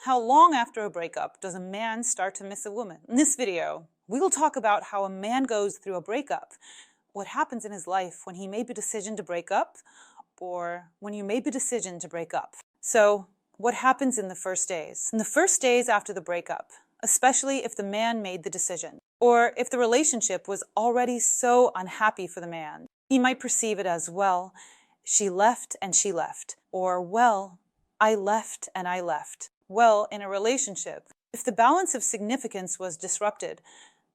How long after a breakup does a man start to miss a woman? In this video, we will talk about how a man goes through a breakup, what happens in his life when he made the decision to break up, or when you made the decision to break up. So, what happens in the first days? In the first days after the breakup, especially if the man made the decision, or if the relationship was already so unhappy for the man, he might perceive it as, well, she left and she left, or, well, I left and I left. Well, in a relationship, if the balance of significance was disrupted,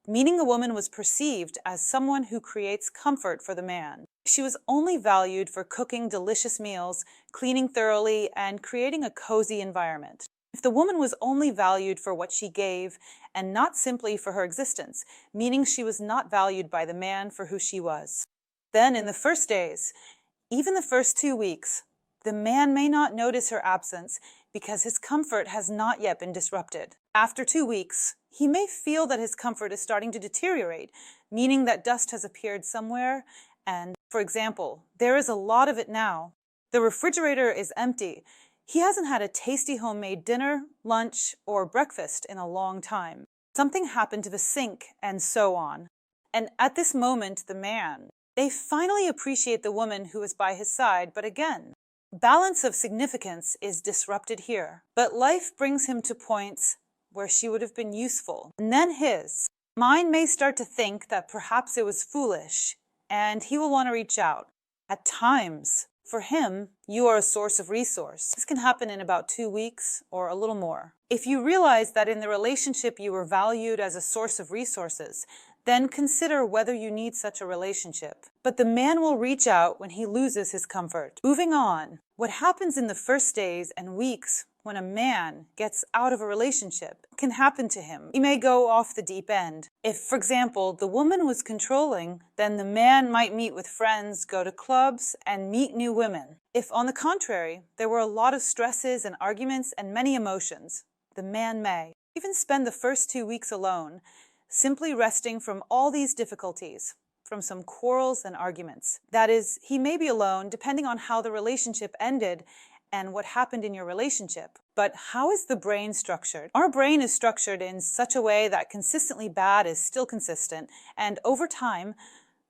meaning a woman was perceived as someone who creates comfort for the man. She was only valued for cooking delicious meals, cleaning thoroughly, and creating a cozy environment. If the woman was only valued for what she gave and not simply for her existence, meaning she was not valued by the man for who she was. Then in the first days, even the first 2 weeks, the man may not notice her absence because his comfort has not yet been disrupted. After 2 weeks, he may feel that his comfort is starting to deteriorate, meaning that dust has appeared somewhere and, for example, there is a lot of it now. The refrigerator is empty. He hasn't had a tasty homemade dinner, lunch, or breakfast in a long time. Something happened to the sink, and so on. And at this moment, the man, they finally appreciate the woman who is by his side, but again, balance of significance is disrupted here. But life brings him to points where she would have been useful. And then his mind may start to think that perhaps it was foolish, and he will want to reach out. At times, for him, you are a source of resource. This can happen in about 2 weeks or a little more. If you realize that in the relationship you were valued as a source of resources, then consider whether you need such a relationship. But the man will reach out when he loses his comfort. Moving on, what happens in the first days and weeks when a man gets out of a relationship can happen to him. He may go off the deep end. If, for example, the woman was controlling, then the man might meet with friends, go to clubs, and meet new women. If, on the contrary, there were a lot of stresses and arguments and many emotions, the man may even spend the first 2 weeks alone, simply resting from all these difficulties, from some quarrels and arguments. That is, he may be alone depending on how the relationship ended and what happened in your relationship. But how is the brain structured? Our brain is structured in such a way that consistently bad is still consistent, and over time,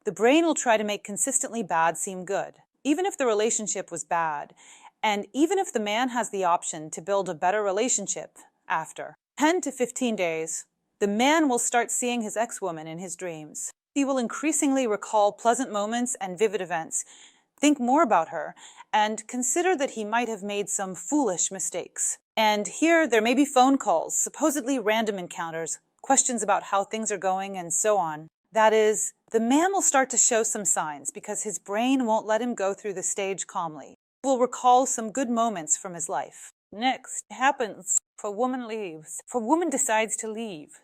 the brain will try to make consistently bad seem good, even if the relationship was bad, and even if the man has the option to build a better relationship after. 10 to 15 days, the man will start seeing his ex-woman in his dreams. He will increasingly recall pleasant moments and vivid events, think more about her, and consider that he might have made some foolish mistakes. And here there may be phone calls, supposedly random encounters, questions about how things are going, and so on. That is, the man will start to show some signs because his brain won't let him go through the stage calmly. He will recall some good moments from his life. Next happens if a woman leaves. If a woman decides to leave,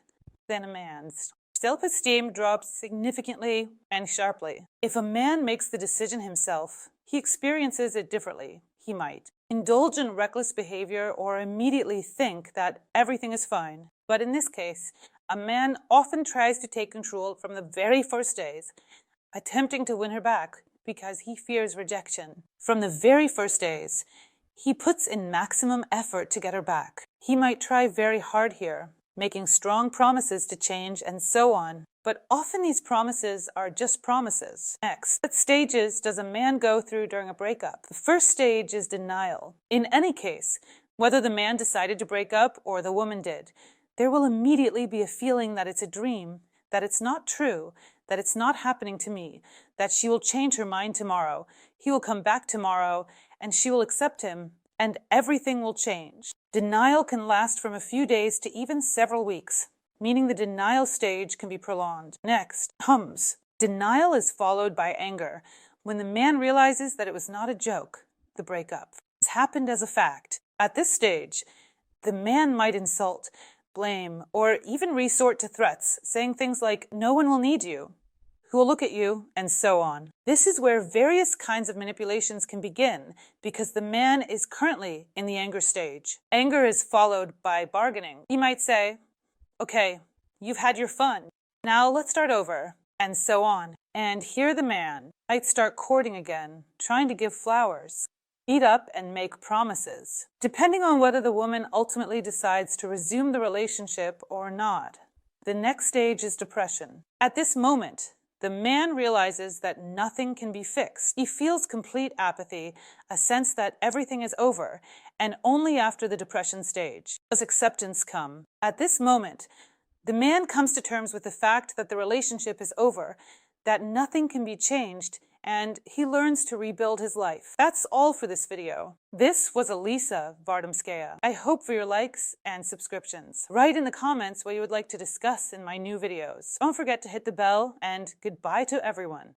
then a man's self-esteem drops significantly and sharply. If a man makes the decision himself, he experiences it differently. He might indulge in reckless behavior or immediately think that everything is fine. But in this case, a man often tries to take control from the very first days, attempting to win her back because he fears rejection. From the very first days, he puts in maximum effort to get her back. He might try very hard here, making strong promises to change and so on. But often these promises are just promises. Next, what stages does a man go through during a breakup? The first stage is denial. In any case, whether the man decided to break up or the woman did, there will immediately be a feeling that it's a dream, that it's not true, that it's not happening to me, that she will change her mind tomorrow, he will come back tomorrow, and she will accept him, and everything will change. Denial can last from a few days to even several weeks, meaning the denial stage can be prolonged. Next comes denial is followed by anger, when the man realizes that it was not a joke, the breakup. It's happened as a fact. At this stage, the man might insult, blame, or even resort to threats, saying things like, "No one will need you," "Who will look at you," and so on. This is where various kinds of manipulations can begin because the man is currently in the anger stage. Anger is followed by bargaining. He might say, "Okay, you've had your fun. Now let's start over," and so on. And here the man might start courting again, trying to give flowers. eat up, and make promises, depending on whether the woman ultimately decides to resume the relationship or not. The next stage is depression. At this moment, the man realizes that nothing can be fixed. He feels complete apathy, a sense that everything is over, and only after the depression stage does acceptance come. At this moment, the man comes to terms with the fact that the relationship is over, that nothing can be changed, and he learns to rebuild his life. That's all for this video. This was Elisa Vardomskaya. I hope for your likes and subscriptions. Write in the comments what you would like to discuss in my new videos. Don't forget to hit the bell, and goodbye to everyone.